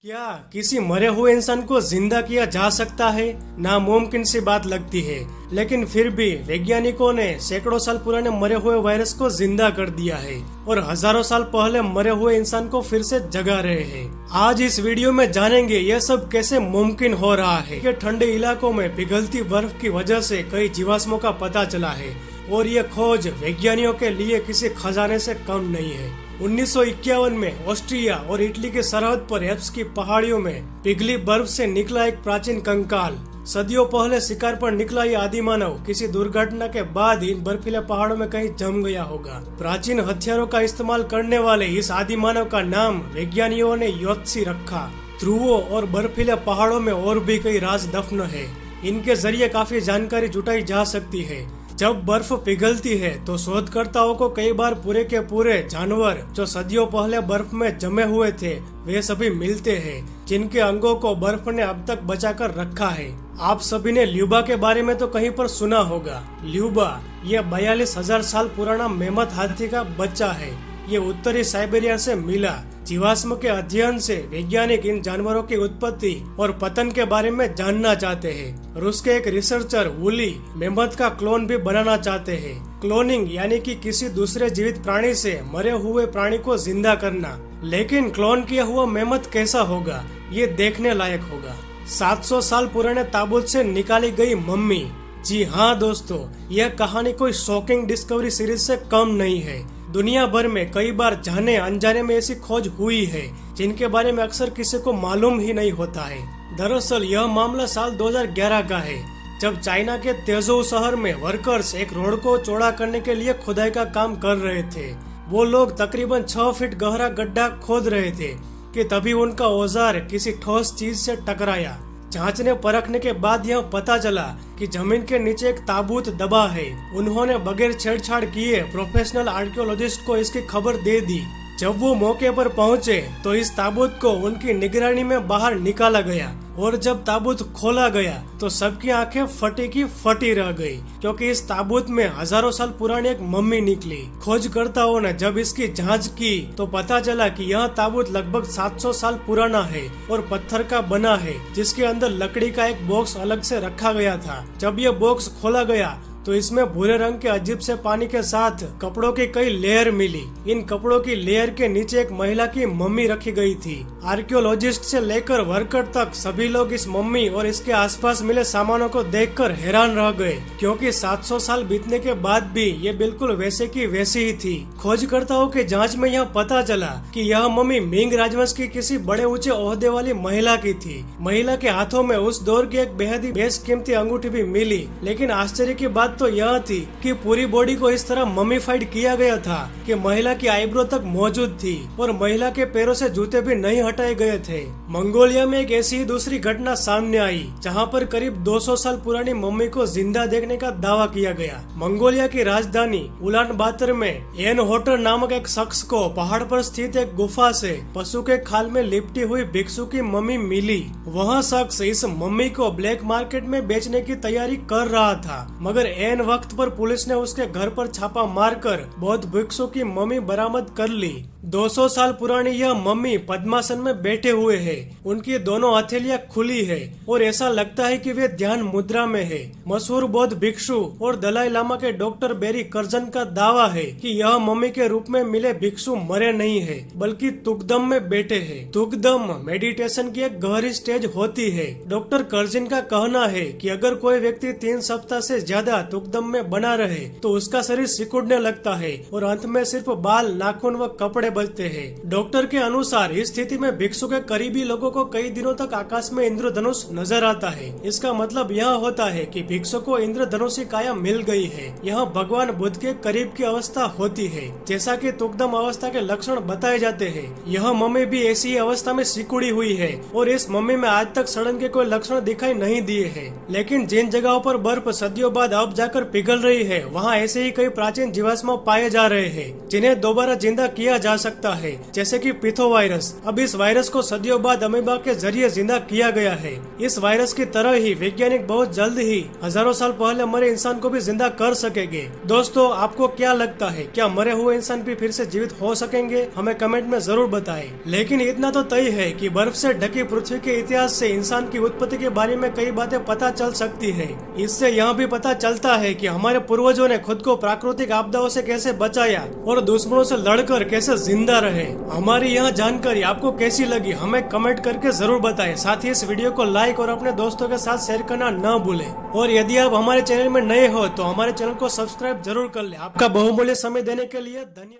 क्या किसी मरे हुए इंसान को जिंदा किया जा सकता है? नामुमकिन सी बात लगती है, लेकिन फिर भी वैज्ञानिकों ने सैकड़ों साल पुराने मरे हुए वायरस को जिंदा कर दिया है और हजारों साल पहले मरे हुए इंसान को फिर से जगा रहे हैं। आज इस वीडियो में जानेंगे यह सब कैसे मुमकिन हो रहा है कि ठंडे इलाकों में पिघलती बर्फ की वजह से कई जीवाश्मों का पता चला है और ये खोज वैज्ञानिकों के लिए किसी खजाने से कम नहीं है। 1951 में ऑस्ट्रिया और इटली के सरहद पर एल्प्स की पहाड़ियों में पिघली बर्फ से निकला एक प्राचीन कंकाल। सदियों पहले शिकार पर निकला ये आदिमानव किसी दुर्घटना के बाद इन बर्फीले पहाड़ों में कहीं जम गया होगा। प्राचीन हथियारों का इस्तेमाल करने वाले इस आदिमानव का नाम वैज्ञानिकों ने योत्सी रखा। ध्रुवों और बर्फीले पहाड़ों में और भी कई राज दफन है। इनके जरिए काफी जानकारी जुटाई जा सकती है। जब बर्फ पिघलती है तो शोधकर्ताओं को कई बार पूरे के पूरे जानवर जो सदियों पहले बर्फ में जमे हुए थे वे सभी मिलते हैं, जिनके अंगों को बर्फ ने अब तक बचाकर रखा है। आप सभी ने ल्यूबा के बारे में तो कहीं पर सुना होगा। ल्यूबा यह 42,000 साल पुराना मेमथ हाथी का बच्चा है। ये उत्तरी साइबेरिया से मिला। जीवाश्म के अध्ययन से वैज्ञानिक इन जानवरों की उत्पत्ति और पतन के बारे में जानना चाहते हैं। रूस के एक रिसर्चर वुली मेमथ का क्लोन भी बनाना चाहते हैं। क्लोनिंग यानी कि किसी दूसरे जीवित प्राणी से मरे हुए प्राणी को जिंदा करना। लेकिन क्लोन किया हुआ मेमथ कैसा होगा, ये देखने लायक होगा। 700 साल पुराने ताबूत से निकाली गई मम्मी। जी हाँ दोस्तों, यह कहानी कोई शॉकिंग डिस्कवरी सीरीज से कम नहीं है। दुनिया भर में कई बार जाने अनजाने में ऐसी खोज हुई है जिनके बारे में अक्सर किसी को मालूम ही नहीं होता है। दरअसल यह मामला साल 2011 का है, जब चाइना के तेजू शहर में वर्कर्स एक रोड को चौड़ा करने के लिए खुदाई का काम कर रहे थे। वो लोग तकरीबन 6 फीट गहरा गड्ढा खोद रहे थे कि तभी उनका औजार किसी ठोस चीज से टकराया। जांचने परखने के बाद यह पता चला कि जमीन के नीचे एक ताबूत दबा है। उन्होंने बगैर छेड़छाड़ किए प्रोफेशनल आर्कियोलॉजिस्ट को इसकी खबर दे दी। जब वो मौके पर पहुंचे तो इस ताबूत को उनकी निगरानी में बाहर निकाला गया और जब ताबूत खोला गया तो सबकी आंखें फटी की फटी रह गई, क्योंकि इस ताबूत में हजारों साल पुरानी एक मम्मी निकली। खोजकर्ताओं ने जब इसकी जांच की तो पता चला कि यह ताबूत लगभग 700 साल पुराना है और पत्थर का बना है, जिसके अंदर लकड़ी का एक बॉक्स अलग से रखा गया था। जब यह बॉक्स खोला गया तो इसमें भूरे रंग के अजीब से पानी के साथ कपड़ों की कई लेयर मिली। इन कपड़ों की लेयर के नीचे एक महिला की मम्मी रखी गई थी। आर्कियोलॉजिस्ट से लेकर वर्कर तक सभी लोग इस मम्मी और इसके आसपास मिले सामानों को देखकर हैरान रह गए, क्योंकि 700 साल बीतने के बाद भी ये बिल्कुल वैसे की वैसी ही थी। खोजकर्ताओं की जांच में यह पता चला कि यह मम्मी मिंग राजवंश की किसी बड़े ऊंचे ओहदे वाली महिला की थी। महिला के हाथों में उस दौर की एक बेहद ही बेशकीमती अंगूठी भी मिली। लेकिन आश्चर्य की बात तो यह थी कि पूरी बॉडी को इस तरह मम्मीफाइड किया गया था कि महिला की आईब्रो तक मौजूद थी और महिला के पैरों से जूते भी नहीं हटाए गए थे। मंगोलिया में एक ऐसी ही दूसरी घटना सामने आई, जहां पर करीब 200 साल पुरानी मम्मी को जिंदा देखने का दावा किया गया। मंगोलिया की राजधानी उलान बातर में एन होटर नामक एक शख्स को पहाड़ पर स्थित एक गुफा से पशु के खाल में लिपटी हुई भिक्षु की मम्मी मिली। वह शख्स इस मम्मी को ब्लैक मार्केट में बेचने की तैयारी कर रहा था, मगर एन वक्त पर पुलिस ने उसके घर पर छापा मारकर बौद्ध भिक्षु की मम्मी बरामद कर ली। 200 साल पुरानी यह मम्मी पद्मासन में बैठे हुए है। उनकी दोनों हथेलियां खुली है और ऐसा लगता है कि वे ध्यान मुद्रा में है। मशहूर बौद्ध भिक्षु और दलाई लामा के डॉक्टर बेरी कर्जन का दावा है कि यह मम्मी के रूप में मिले भिक्षु मरे नहीं है, बल्कि तुकदम में बैठे है। तुकदम मेडिटेशन की एक गहरी स्टेज होती है। डॉक्टर कर्जन का कहना है कि अगर कोई व्यक्ति 3 सप्ताह से ज्यादा तुकदम में बना रहे तो उसका शरीर सिकुड़ने लगता है और अंत में सिर्फ बाल, नाखून व कपड़े बचते हैं। डॉक्टर के अनुसार इस स्थिति में भिक्षु के करीबी लोगों को कई दिनों तक आकाश में इंद्रधनुष नजर आता है। इसका मतलब यह होता है कि भिक्षु को इंद्रधनुषी काया मिल गई है। यह भगवान बुद्ध के करीब की अवस्था होती है, जैसा कि तुकदम अवस्था के लक्षण बताए जाते हैं। यह मम्मी भी ऐसी ही अवस्था में सिकुड़ी हुई है और इस मम्मी में आज तक सड़न के कोई लक्षण दिखाई नहीं दिए हैं। लेकिन जिन जगहों पर बर्फ सदियों बाद अब जाकर पिघल रही है, वहाँ ऐसे ही कई प्राचीन जीवाश्म पाए जा रहे हैं जिन्हें दोबारा जिंदा किया जा सकता है, जैसे कि पिथो वायरस। अब इस वायरस को सदियों बाद अमीबा के जरिए जिंदा किया गया है। इस वायरस की तरह ही वैज्ञानिक बहुत जल्द ही हजारों साल पहले मरे इंसान को भी जिंदा कर सकेंगे। दोस्तों, आपको क्या लगता है, क्या मरे हुए इंसान भी फिर से जीवित हो सकेंगे? हमें कमेंट में जरूर बताएं। लेकिन इतना तो तय है कि बर्फ से ढकी पृथ्वी के इतिहास से इंसान की उत्पत्ति के बारे में कई बातें पता चल सकती है। इससे यह भी पता चलता है कि हमारे पूर्वजों ने खुद को प्राकृतिक आपदाओं से कैसे बचाया और दुश्मनों से लड़कर कैसे जिंदा रहे। हमारी यह जानकारी आपको कैसी लगी, हमें कमेंट करके जरूर बताएं। साथ ही इस वीडियो को लाइक और अपने दोस्तों के साथ शेयर करना न भूलें। और यदि आप हमारे चैनल में नए हो तो हमारे चैनल को सब्सक्राइब जरूर कर लें। आपका बहुमूल्य समय देने के लिए धन्यवाद।